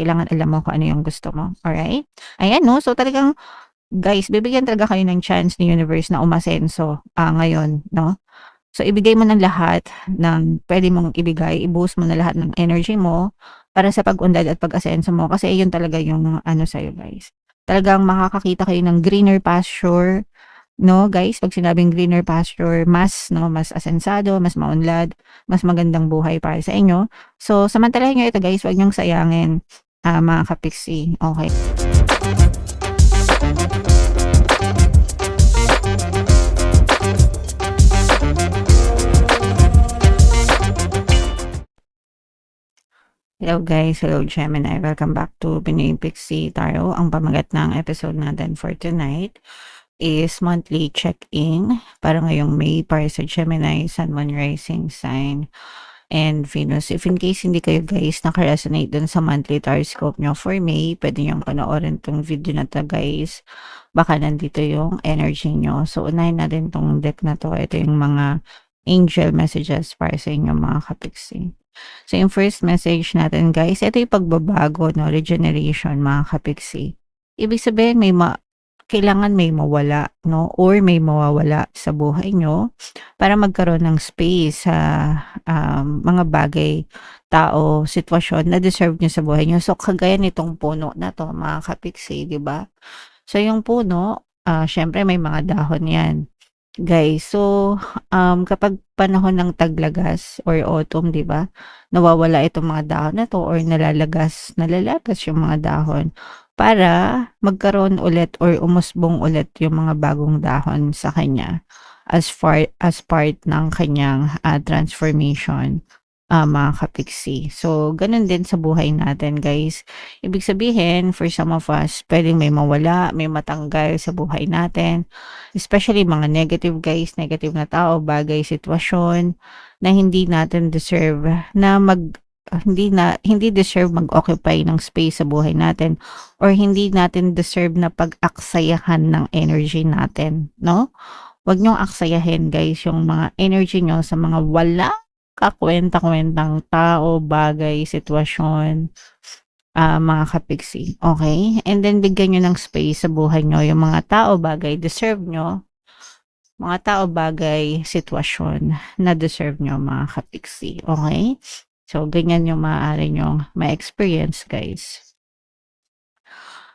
kailangan alam mo kung ano yung gusto mo, alright? Ayan 'no, so talagang guys, bibigyan talaga kayo ng chance ni universe na umasenso, ngayon 'no. So ibigay mo ng lahat ng puwede mong ibigay, i-boost mo na lahat ng energy mo para sa pag-unlad at pag-asenso mo kasi yun talaga yung ano sa'yo guys. Talagang makakakita kayo ng greener pasture 'no guys, 'pag sinabing greener pasture mas 'no, mas asensado, mas maunlad, mas magandang buhay para sa inyo. So samantalahin niyo ito guys, 'wag niyong sayangin, mga kapiksi, okey? Hello guys, hello Gemini, welcome back to Pinoy Pixie Tarot. Ang pamagat ng episode natin for tonight is monthly check-in para ngayong May para sa Gemini, Sun, Moon, Rising sign, and Venus. If in case hindi kayo guys naka-resonate dun sa monthly horoscope nyo for May, pwede nyo panoorin tong video na to guys. Baka nandito yung energy nyo. So unahin natin tong deck na to. Ito yung mga angel messages para sa inyo mga kapiksi. So yung first message natin guys, ito yung pagbabago, no, regeneration mga kapiksi. Ibig sabihin kailangan may mawala, no, or may mawawala sa buhay nyo para magkaroon ng space sa mga bagay, tao, sitwasyon na deserve nyo sa buhay nyo. So kagaya nitong puno na to mga kapiksi, di ba? So yung puno, syempre may mga dahon yan. Guys, so, kapag panahon ng taglagas or autumn, 'di ba, nawawala itong mga dahon na 'to or nalalagas yung mga dahon para magkaroon ulit or umusbong ulit yung mga bagong dahon sa kanya as part ng kanyang, transformation, mga kapiksi. So, gano'n din sa buhay natin, guys. Ibig sabihin, for some of us, puwedeng may mawala, may matanggal sa buhay natin. Especially mga negative guys, negative na tao, bagay, sitwasyon na hindi natin deserve na hindi deserve mag-occupy ng space sa buhay natin or hindi natin deserve na pag-aksayahan ng energy natin, no? Huwag niyong aksayahin guys yung mga energy niyo sa mga walang kakuwenta-kuwentang tao, bagay, sitwasyon, mga kapiksi, okay? And then bigyan niyo ng space sa buhay niyo yung mga tao, bagay, deserve niyo, mga tao, bagay, sitwasyon na deserve niyo mga kapiksi, okay? So ganyan yung maaari niyong ma-experience guys.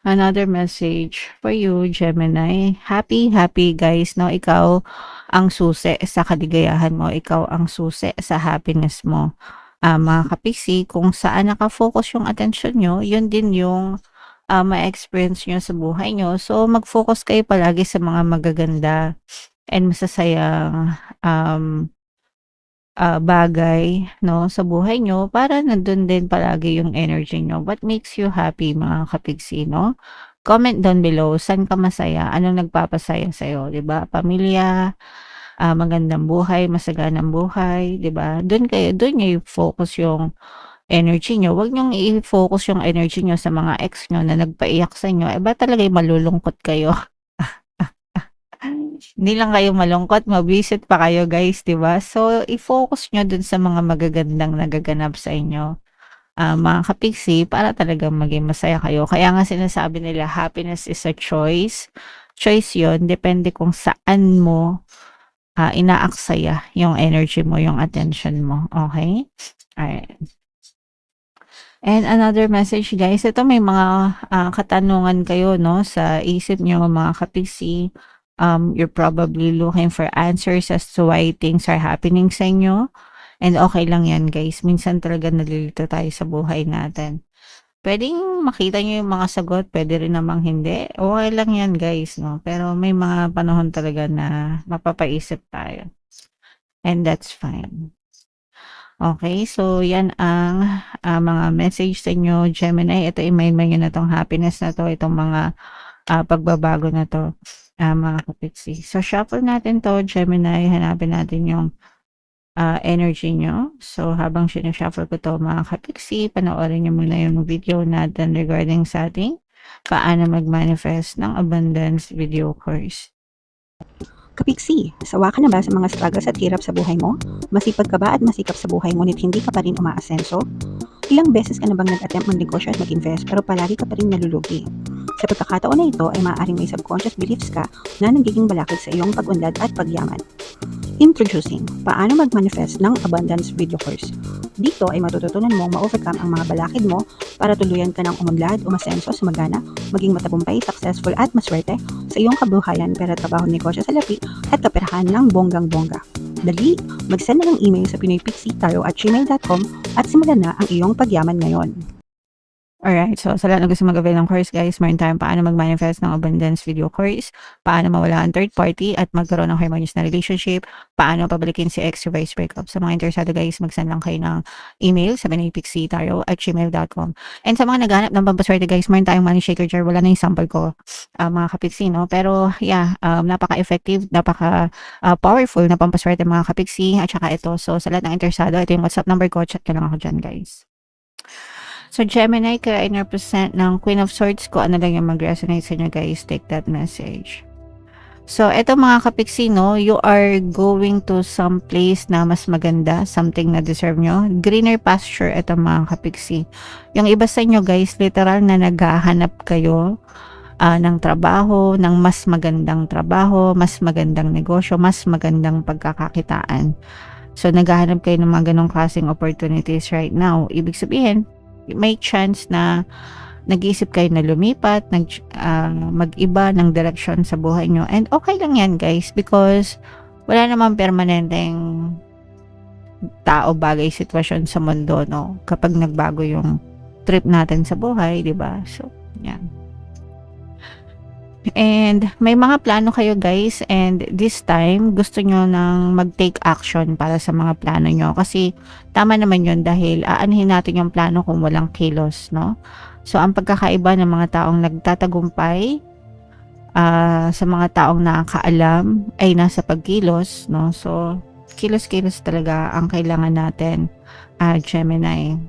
Another message for you, Gemini. Happy, happy guys, no? Ikaw ang susi sa kaligayahan mo. Ikaw ang susi sa happiness mo. Mga kapiksi, kung saan nakafocus yung attention nyo, yun din yung ma-experience nyo sa buhay nyo. So, mag-focus kayo palagi sa mga magaganda and masasayang bagay, no, sa buhay nyo para nandun din palagi yung energy nyo. What makes you happy, mga kapiksi, no? Comment down below, saan ka masaya? Anong nagpapasaya sa'yo, 'di ba? Pamilya, magandang buhay, masaganang buhay, 'di ba? Doon niyo i-focus yung energy nyo. Huwag niyong i-focus yung energy nyo sa mga ex nyo na nagpaiyak sa inyo. Eh, ba talaga malulungkot kayo? Hindi lang kayo malungkot, mabisit pa kayo guys, 'di ba? So, i-focus niyo dun sa mga magagandang nagaganap sa inyo, mga kapiksi, para talagang maging masaya kayo. Kaya nga sinasabi nila, happiness is a choice. Choice 'yon, depende kung saan mo, inaaksaya yung energy mo, yung attention mo, okay? Alright. And another message guys, ito may mga, katanungan kayo 'no, sa isip niyo mga kapiksi. You're probably looking for answers as to why things are happening sa inyo. And okay lang yan guys. Minsan talaga nalilito tayo sa buhay natin. Pwedeng makita nyo yung mga sagot, pwede rin namang hindi. Okay lang yan guys, no? Pero may mga panahon talaga na mapapaisip tayo. And that's fine. Okay, so yan ang mga message sa inyo, Gemini. Ito, i-main nyo na tong happiness na to, itong mga pagbabago na to, mga kapiksi. So, shuffle natin to, Gemini. Hanapin natin yung energy nyo. So, habang sinushuffle ko to, mga kapiksi, panoorin nyo muna yung video natin regarding sa ating paano mag-manifest ng abundance video course. Kapiksi, sawa ka na ba sa mga struggles at hirap sa buhay mo? Masipag ka ba at masikap sa buhay ngunit hindi ka pa rin umaasenso? Ilang beses ka na bang nag-attempt magnegosyo at mag-invest pero palagi ka pa rin nalulugi? Sa pagkakataon na ito ay maaaring may subconscious beliefs ka na nagiging balakid sa iyong pag-unlad at pagyaman. Introducing, paano mag-manifest ng abundance video course. Dito ay matututunan mong ma-overcome ang mga balakid mo para tuluyan ka ng umunlad, umasenso, sumagana, maging matagumpay, successful at maswerte sa iyong kabuhayan, pera, trabaho, negosyo sa lapi at kaperahan ng bonggang-bongga. Dali, mag-send na ng email sa pinoypixie@gmail.com at simulan na ang iyong pagyaman ngayon. Alright, so sa lahat na gusto mag-avail ng course guys, meron tayong paano mag-manifest ng abundance video course, paano mawala ang third party at magkaroon ng harmonious na relationship, paano pabalikin si ex reverse breakup. Sa mga interesado guys, mag-send lang kayo ng email sa pinoypixie@gmail.com. And sa mga naghanap ng pampaswerte guys, meron tayong money shaker jar. Wala na yung sample ko, mga kapiksi, no? Pero yeah, napaka-effective, napaka-powerful na pampaswerte mga kapiksi. At saka ito, so sa lahat ng interesado, ito yung WhatsApp number ko. Chat ka lang ako dyan guys. So, Gemini, kaya in-represent ng Queen of Swords ko, ano lang yung mag-resonate sa inyo guys, take that message. So, eto mga kapiksi, no, you are going to some place na mas maganda, something na deserve nyo. Greener pasture, eto mga kapiksi. Yung iba sa inyo guys, literal na naghahanap kayo ng trabaho, ng mas magandang trabaho, mas magandang negosyo, mas magandang pagkakakitaan. So, naghahanap kayo ng mga ganong klaseng opportunities right now. Ibig sabihin, may chance na nag-iisip kayo na lumipat, mag-iba ng direction sa buhay nyo. And okay lang yan guys, because wala namang permanenteng tao, bagay, sitwasyon sa mundo, no? Kapag nagbago yung trip natin sa buhay, di ba? So, yan. And may mga plano kayo guys, and this time gusto nyo nang mag-take action para sa mga plano nyo, kasi tama naman yun dahil aanhin natin yung plano kung walang kilos, no? So ang pagkakaiba ng mga taong nagtatagumpay sa mga taong nakakaalam ay nasa pagkilos, no? So kilos-kilos talaga ang kailangan natin, Gemini.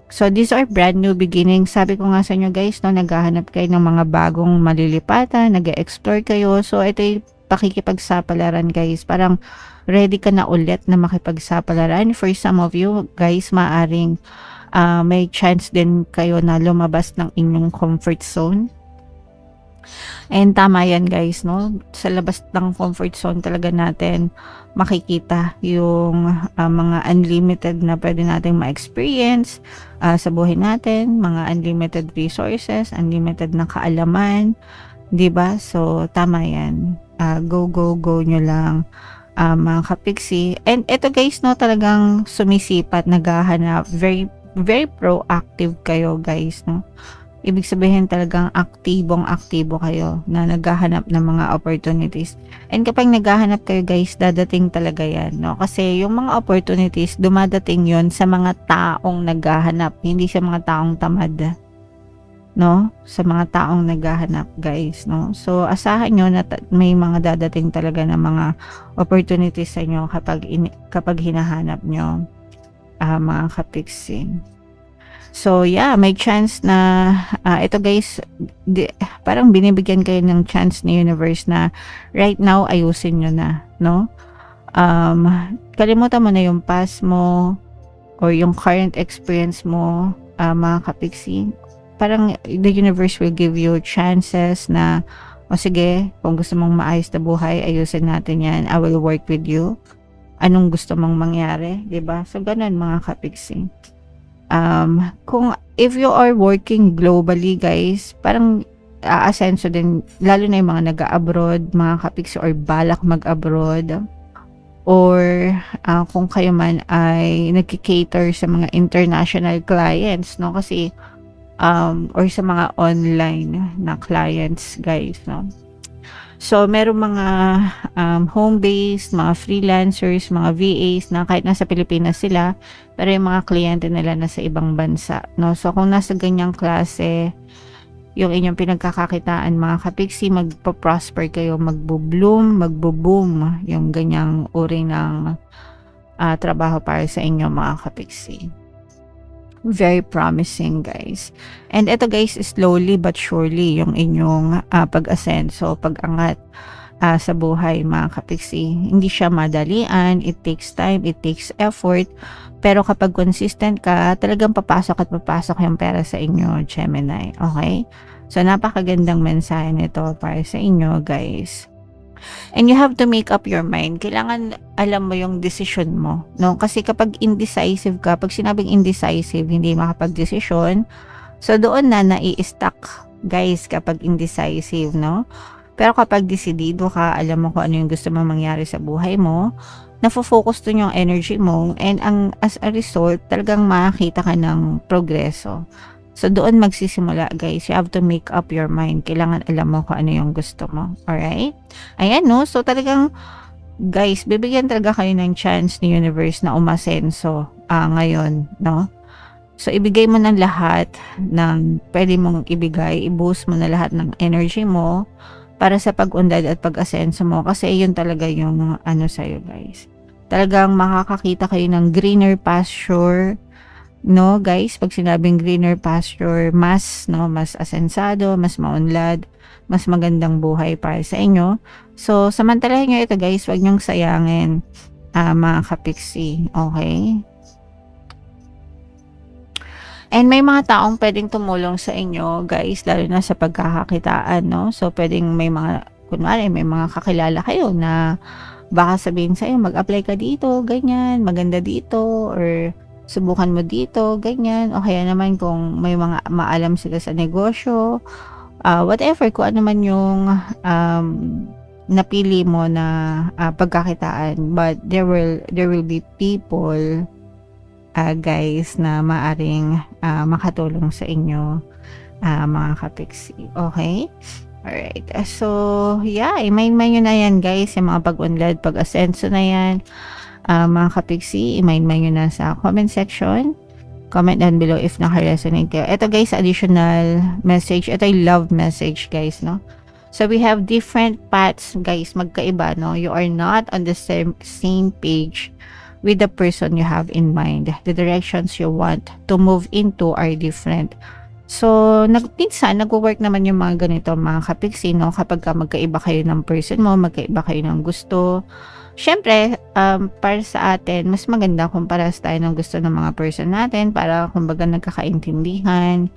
So, these are brand new beginnings. Sabi ko nga sa inyo guys, no, naghahanap kayo ng mga bagong malilipatan, nag-explore kayo. So, ito yung pakikipagsapalaran guys. Parang ready ka na ulit na makipagsapalaran. For some of you guys, maaring may chance din kayo na lumabas ng inyong comfort zone. And tama yan guys, no? Sa labas ng comfort zone talaga natin makikita yung mga unlimited na pwede nating ma-experience sa buhay natin, mga unlimited resources, unlimited na kaalaman, 'di ba? So tama yan. Go nyo lang, mga kapiksi. And eto guys, no, talagang sumisipat, naghahanap, very very proactive kayo guys, no? Ibig sabihin talagang aktibong-aktibo kayo na naghahanap ng mga opportunities. And kapag naghahanap kayo guys, dadating talaga yan, no? Kasi yung mga opportunities, dumadating yon sa mga taong naghahanap, hindi sa mga taong tamad, no? Sa mga taong naghahanap guys, no? So asahan nyo na may mga dadating talaga na mga opportunities sa inyo kapag hinahanap nyo, mga kapiksi. So yeah, may chance na ito guys, parang binibigyan kayo ng chance ni universe na right now ayusin nyo na, no? Kalimutan mo na yung past mo or yung current experience mo, mga kapiksi. Parang the universe will give you chances na, o sige, kung gusto mong maayos na buhay, ayusin natin yan, I will work with you. Anong gusto mong mangyari, diba? So ganun mga kapiksi. If you are working globally guys, parang aasenso din, lalo na yung mga nag-abroad, mga kapiksi, or balak mag-abroad, or kung kayo man ay nagki-cater sa mga international clients, no? Kasi or sa mga online na clients guys, no? So, meron mga home-based, mga freelancers, mga VAs na kahit nasa Pilipinas sila, pero yung mga kliyente nila nasa ibang bansa, no? So, kung nasa ganyang klase yung inyong pinagkakakitaan, mga kapiksi, magpo-prosper kayo, magbo-bloom, magbo-boom yung ganyang uri ng trabaho para sa inyo, mga kapiksi. Very promising guys. And ito guys, slowly but surely yung inyong pag-asenso, pag-angat, sa buhay mga kapiksi. Hindi siya madalian, it takes time, it takes effort, pero kapag consistent ka, talagang papasok at papasok yung pera sa inyo, Gemini. Okay? So, napakagandang mensahe nito para sa inyo, guys. And you have to make up your mind. Kailangan alam mo yung decision mo, no? Kasi kapag indecisive ka, pag sinabing indecisive, hindi makapag-desisyon, so doon na nai-stuck, guys, kapag indecisive, no? Pero kapag desidido ka, alam mo kung ano yung gusto mong mangyari sa buhay mo, nafo-focus dun yung energy mo, and as a result, talagang makakita ka ng progreso. So, doon magsisimula, guys. You have to make up your mind. Kailangan alam mo kung ano yung gusto mo. Alright? Ayan, no? So, talagang, guys, bibigyan talaga kayo ng chance ni universe na umasenso ngayon, no? So, ibigay mo ng lahat ng pwede mong ibigay. I-boost mo na lahat ng energy mo para sa pag-unlad at pag-asenso mo. Kasi yun talaga yung ano sa'yo, guys. Talagang makakakita kayo ng greener pasture, no, guys. Pag sinabing greener pasture, mas asensado, mas maunlad, mas magandang buhay para sa inyo. So, samantalahin nyo ito, guys. Huwag nyong sayangin, mga kapiksi. Okay? And may mga taong pwedeng tumulong sa inyo, guys, lalo na sa pagkakakitaan, no? So, pwedeng may mga, kunwari, may mga kakilala kayo na baka sabihin sa'yo, mag-apply ka dito, ganyan, maganda dito, or subukan mo dito, ganyan. O kaya naman kung may mga maalam sila sa negosyo, whatever, kung ano man yung napili mo na pagkakitaan. But there will be people, guys, na maaring makatulong sa inyo, mga kapiksi. Okay? Alright. So, yeah, i-mind-mind nyo na yan, guys, yung mga pag-unlad, pag-asenso na yan. Mga kapiksi, i-mind-mind nyo na sa comment section. Comment down below if naka-resonate kayo. Ito, guys, additional message. Ito yung love message, guys, no? So, we have different paths, guys, magkaiba, no? You are not on the same page with the person you have in mind. The directions you want to move into are different. So, minsan, nag-work naman yung mga ganito, mga kapiksi, no? Kapag magkaiba kayo ng person mo, magkaiba kayo ng gusto. Siyempre, para sa atin, mas maganda kung parehas tayo ng gusto ng mga person natin para kumbaga nagkakaintindihan,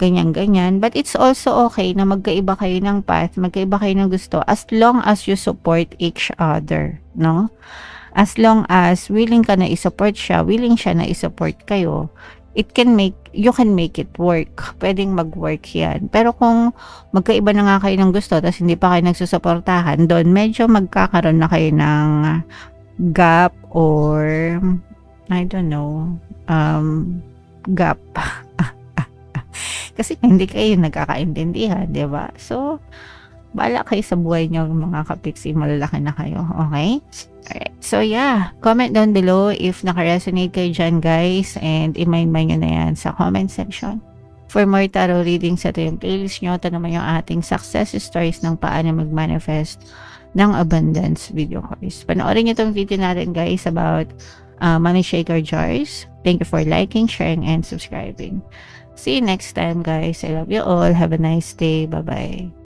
ganyan-ganyan. But it's also okay na magkaiba kayo ng path, magkaiba kayo ng gusto as long as you support each other, no? As long as willing ka na i-support siya, willing siya na i-support kayo, you can make it work. Pwedeng mag-work yan. Pero kung magkaiba na nga kayo ng gusto tapos hindi pa kayo nagsusuportahan, doon medyo magkakaroon na kayo ng gap or I don't know, gap. Kasi hindi kayo nagkakaintindihan, di ba? So, bahala kayo sa buhay nyo, mga kapiksi, malalaki na kayo. Okay? Alright. So, yeah. Comment down below if naka-resonate kayo dyan, guys. And i-mind-mind nyo na yan sa comment section. For more tarot readings, ito yung playlist nyo. Ito naman yung ating success stories ng paano mag-manifest ng abundance video course. Panoorin nyo itong video natin, guys, about money shaker jars. Thank you for liking, sharing, and subscribing. See you next time, guys. I love you all. Have a nice day. Bye-bye.